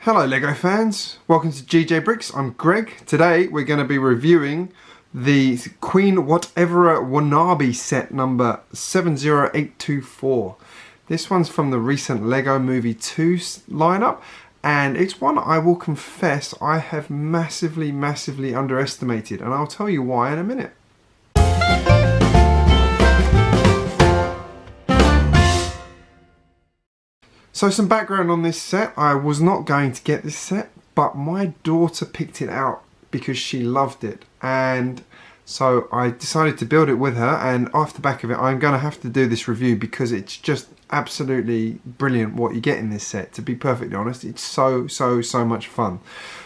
Hello Lego fans, welcome to GJBricks. I'm Greg. Today we're going to be reviewing the Queen Watevra Wa'nabi set number 70824. This one's from the recent Lego Movie 2 lineup, and it's one I will confess I have massively underestimated, and I'll tell you why in a minute. So some background on this set. I was not going to get this set, but my daughter picked it out because she loved it, and so I decided to build it with her, and off the back of it I'm going to have to do this review because it's just absolutely brilliant what you get in this set. To be perfectly honest, it's so much fun.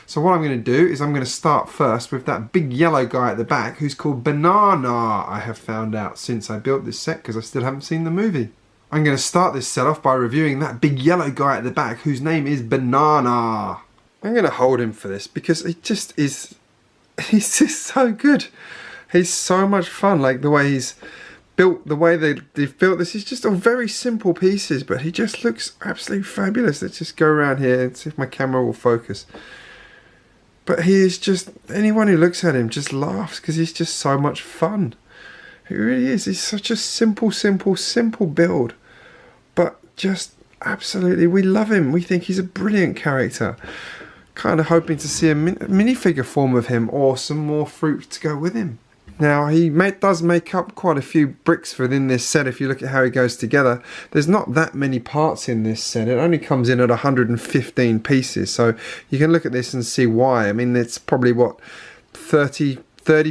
So what I'm going to do is I'm going to start first with that big yellow guy at the back who's called Banana, I have found out since I built this set because I still haven't seen the movie. I'm going to start this set off by reviewing that big yellow guy at the back whose name is Banana. I'm going to hold him for this because it just is, he's just so good. He's so much fun, like the way he's built, the way they've built this is just all very simple pieces, but he just looks absolutely fabulous. Let's just go around here and see if my camera will focus. But he is just, anyone who looks at him just laughs because he's just so much fun. It really is. It's such a simple build, but just absolutely, we love him. We think he's a brilliant character. Kind of hoping to see a minifigure form of him or some more fruit to go with him. Now he does make up quite a few bricks within this set. If you look at how he goes together, there's not that many parts in this set. It only comes in at 115 pieces, so you can look at this and see why. I mean, it's probably what, 30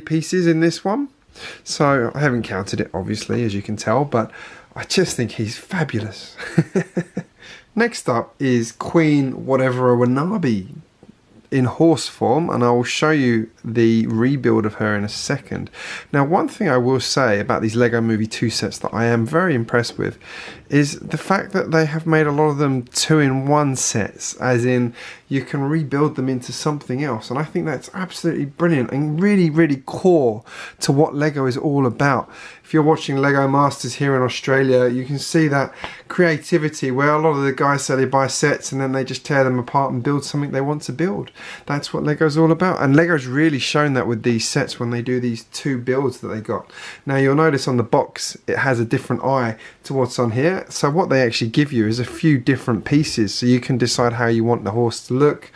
pieces in this one. So I haven't counted it obviously, as you can tell, but I just think he's fabulous. Next up is Queen Watevra Wa'nabi in horse form, and I will show you the rebuild of her in a second. Now, one thing I will say about these Lego Movie 2 sets that I am very impressed with is the fact that they have made a lot of them 2-in-1 sets, as in you can rebuild them into something else, and I think that's absolutely brilliant and really core to what Lego is all about. If you're watching Lego Masters here in Australia, you can see that creativity where a lot of the guys say they buy sets and then they just tear them apart and build something they want to build. That's what Lego's all about, and Lego's really shown that with these sets when they do these 2 builds that they got. Now you'll notice on the box it has a different eye to what's on here, so what they actually give you is a few different pieces so you can decide how you want the horse to look,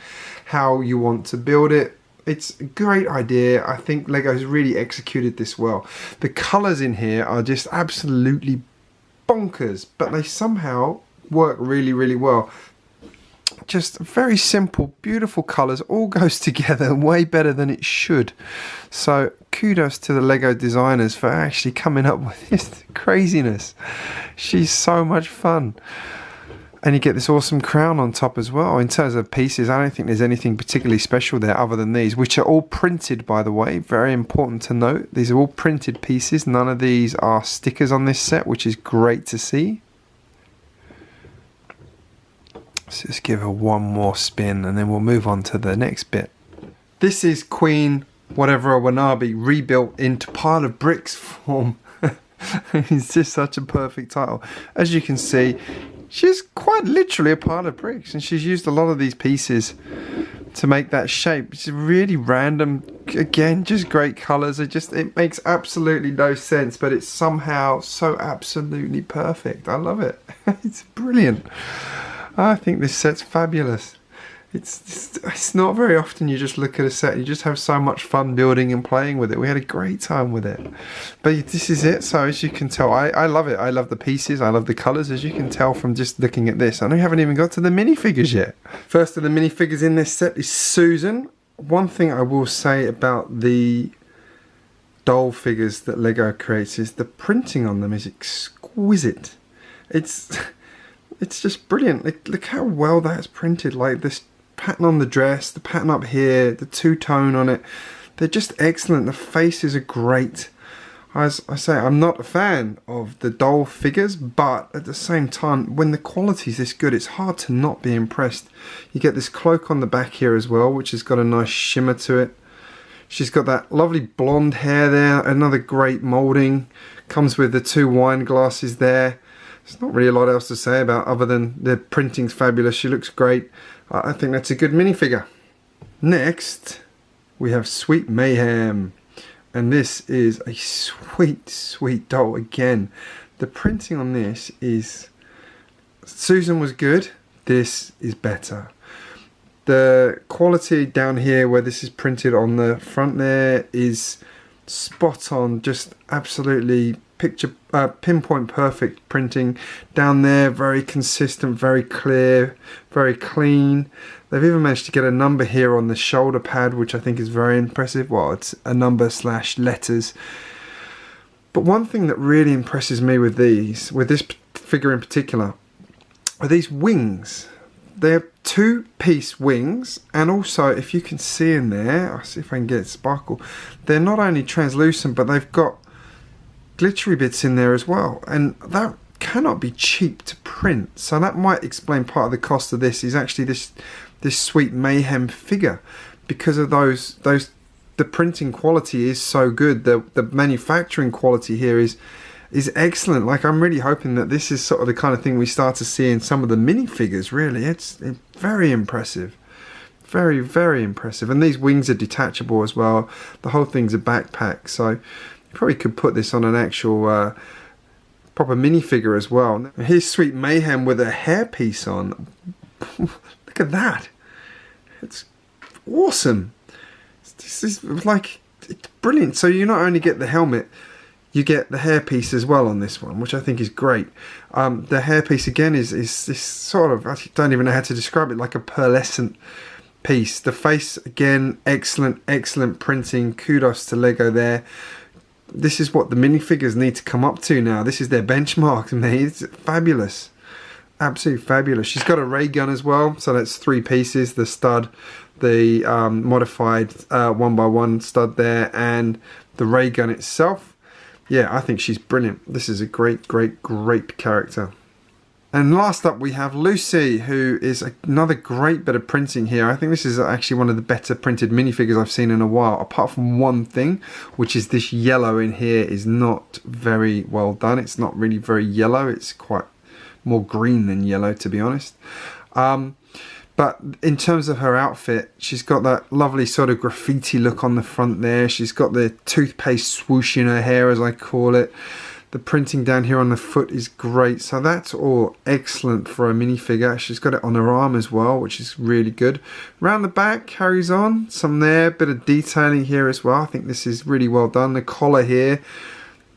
how you want to build it. It's a great idea. I think Lego's really executed this well. The colours in here are just absolutely bonkers, but they somehow work really well. Just very simple, beautiful colours, all goes together way better than it should. So kudos to the Lego designers for actually coming up with this craziness. She's so much fun. And you get this awesome crown on top as well. In terms of pieces, I don't think there's anything particularly special there other than these, which are all printed, by the way. Very important to note. These are all printed pieces. None of these are stickers on this set, which is great to see. Let's just give her one more spin and then we'll move on to the next bit. This is Queen Watevra Wa'nabi rebuilt into pile of bricks form. It's just such a perfect title. As you can see, she's quite literally a pile of bricks, and she's used a lot of these pieces to make that shape. It's really random. Again, just great colours. It makes absolutely no sense, but it's somehow so absolutely perfect. I love it. It's brilliant. I think this set's fabulous. It's not very often you just look at a set, you just have so much fun building and playing with it. We had a great time with it. But this is it, so as you can tell, I love it. I love the pieces, I love the colours, as you can tell from just looking at this. I know we haven't even got to the minifigures yet. First of the minifigures in this set is Susan. One thing I will say about the doll figures that Lego creates is the printing on them is exquisite. It's just brilliant. Look how well that's printed, like this pattern on the dress, the pattern up here, the two-tone on it. They're just excellent. The faces are great. As I say, I'm not a fan of the doll figures, but at the same time, when the quality's this good, it's hard to not be impressed. You get this cloak on the back here as well, which has got a nice shimmer to it. She's got that lovely blonde hair there, another great moulding. Comes with the 2 wine glasses there. There's not really a lot else to say about other than the printing's fabulous. She looks great. I think that's a good minifigure. Next, we have Sweet Mayhem. And this is a sweet, sweet doll again. The printing on this is... Susan was good. This is better. The quality down here where this is printed on the front there is spot on. Just absolutely pinpoint perfect printing. Down there, very consistent, very clear, very clean. They've even managed to get a number here on the shoulder pad, which I think is very impressive. Well, it's a number / letters. But one thing that really impresses me with this figure in particular, are these wings. They're 2-piece wings, and also, if you can see in there, I'll see if I can get it sparkle, they're not only translucent, but they've got glittery bits in there as well, and that cannot be cheap to print. So that might explain part of the cost of this, is actually this Sweet Mayhem figure, because of the printing quality is so good. The manufacturing quality here is excellent. Like, I'm really hoping that this is sort of the kind of thing we start to see in some of the minifigures. Really, it's very impressive, very, very impressive. And these wings are detachable as well. The whole thing's a backpack, so you probably could put this on an actual proper minifigure as well. Here's Sweet Mayhem with a hairpiece on. Look at that. It's awesome. This is like, it's brilliant. So you not only get the helmet, you get the hairpiece as well on this one, which I think is great. The hairpiece again is this sort of, I don't even know how to describe it, like a pearlescent piece. The face again, excellent, excellent printing. Kudos to Lego there. This is what the minifigures need to come up to now. This is their benchmark, mate. It's fabulous. Absolutely fabulous. She's got a ray gun as well, so that's 3 pieces. The stud, the modified 1x1 stud there, and the ray gun itself. Yeah, I think she's brilliant. This is a great, great, great character. And last up we have Lucy, who is another great bit of printing here. I think this is actually one of the better printed minifigures I've seen in a while, apart from one thing, which is this yellow in here is not very well done. It's not really very yellow. It's quite more green than yellow, to be honest. But in terms of her outfit, she's got that lovely sort of graffiti look on the front there. She's got the toothpaste swoosh in her hair, as I call it. The printing down here on the foot is great. So that's all excellent for a minifigure. She's got it on her arm as well, which is really good. Round the back, carries on. Some there, bit of detailing here as well. I think this is really well done. The collar here.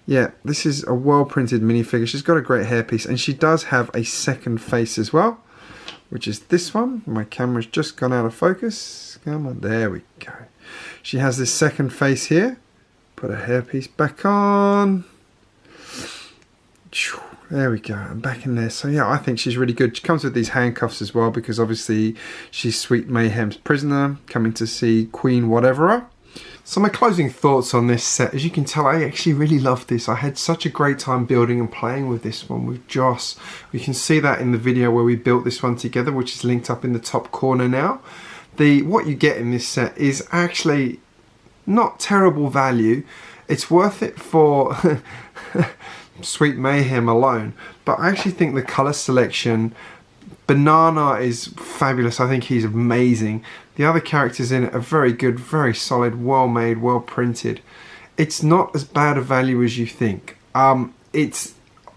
Yeah, this is a well-printed minifigure. She's got a great hairpiece, and she does have a second face as well, which is this one. My camera's just gone out of focus. Come on, there we go. She has this second face here. Put her hairpiece back on. There we go, and back in there. So yeah, I think she's really good. She comes with these handcuffs as well, because obviously she's Sweet Mayhem's prisoner, coming to see Queen Whatever. So my closing thoughts on this set, as you can tell, I actually really love this. I had such a great time building and playing with this one with Joss. We can see that in the video where we built this one together, which is linked up in the top corner now. What you get in this set is actually not terrible value. It's worth it for Sweet Mayhem alone, but I actually think the colour selection, Banana is fabulous. I think he's amazing. The other characters in it are very good, very solid, well made, well printed. It's not as bad a value as you think. Its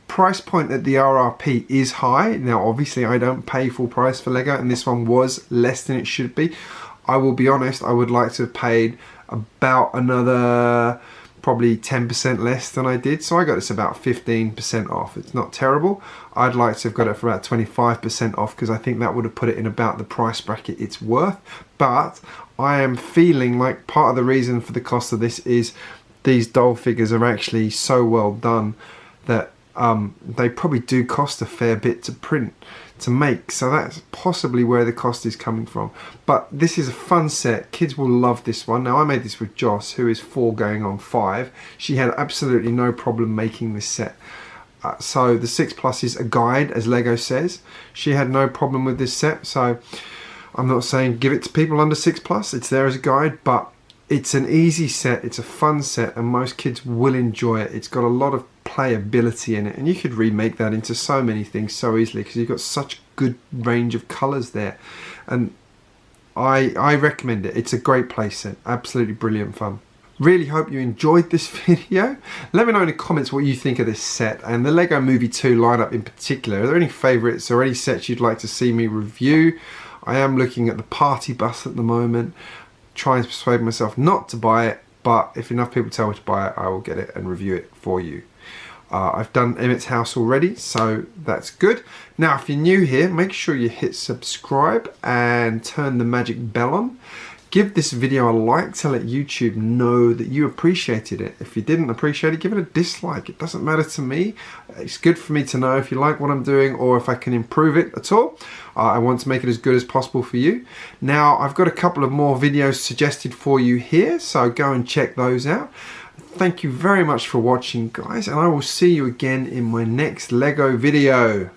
price point at the RRP is high. Now obviously I don't pay full price for Lego, and this one was less than it should be. I will be honest, I would like to have paid about another probably 10% less than I did. So I got this about 15% off. It's not terrible. I'd like to have got it for about 25% off, because I think that would have put it in about the price bracket it's worth. But I am feeling like part of the reason for the cost of this is these doll figures are actually so well done that they probably do cost a fair bit to print, to make, so that's possibly where the cost is coming from. But this is a fun set. Kids will love this one. Now I made this with Joss, who is 4 going on 5. She had absolutely no problem making this set. So the 6+ is a guide, as Lego says. She had no problem with this set, so I'm not saying give it to people under 6+. It's there as a guide, but it's an easy set, it's a fun set, and most kids will enjoy it. It's got a lot of playability in it, and you could remake that into so many things so easily because you've got such good range of colours there. And I recommend it. It's a great playset, absolutely brilliant fun. Really hope you enjoyed this video. Let me know in the comments what you think of this set and the Lego Movie 2 lineup in particular. Are there any favourites or any sets you'd like to see me review? I am looking at the party bus at the moment, trying to persuade myself not to buy it, but if enough people tell me to buy it, I will get it and review it for you. I've done Emmett's house already, so that's good. Now, if you're new here, make sure you hit subscribe and turn the magic bell on. Give this video a like to let YouTube know that you appreciated it. If you didn't appreciate it, give it a dislike. It doesn't matter to me. It's good for me to know if you like what I'm doing or if I can improve it at all. I want to make it as good as possible for you. Now, I've got a couple of more videos suggested for you here, so go and check those out. Thank you very much for watching, guys, and I will see you again in my next Lego video.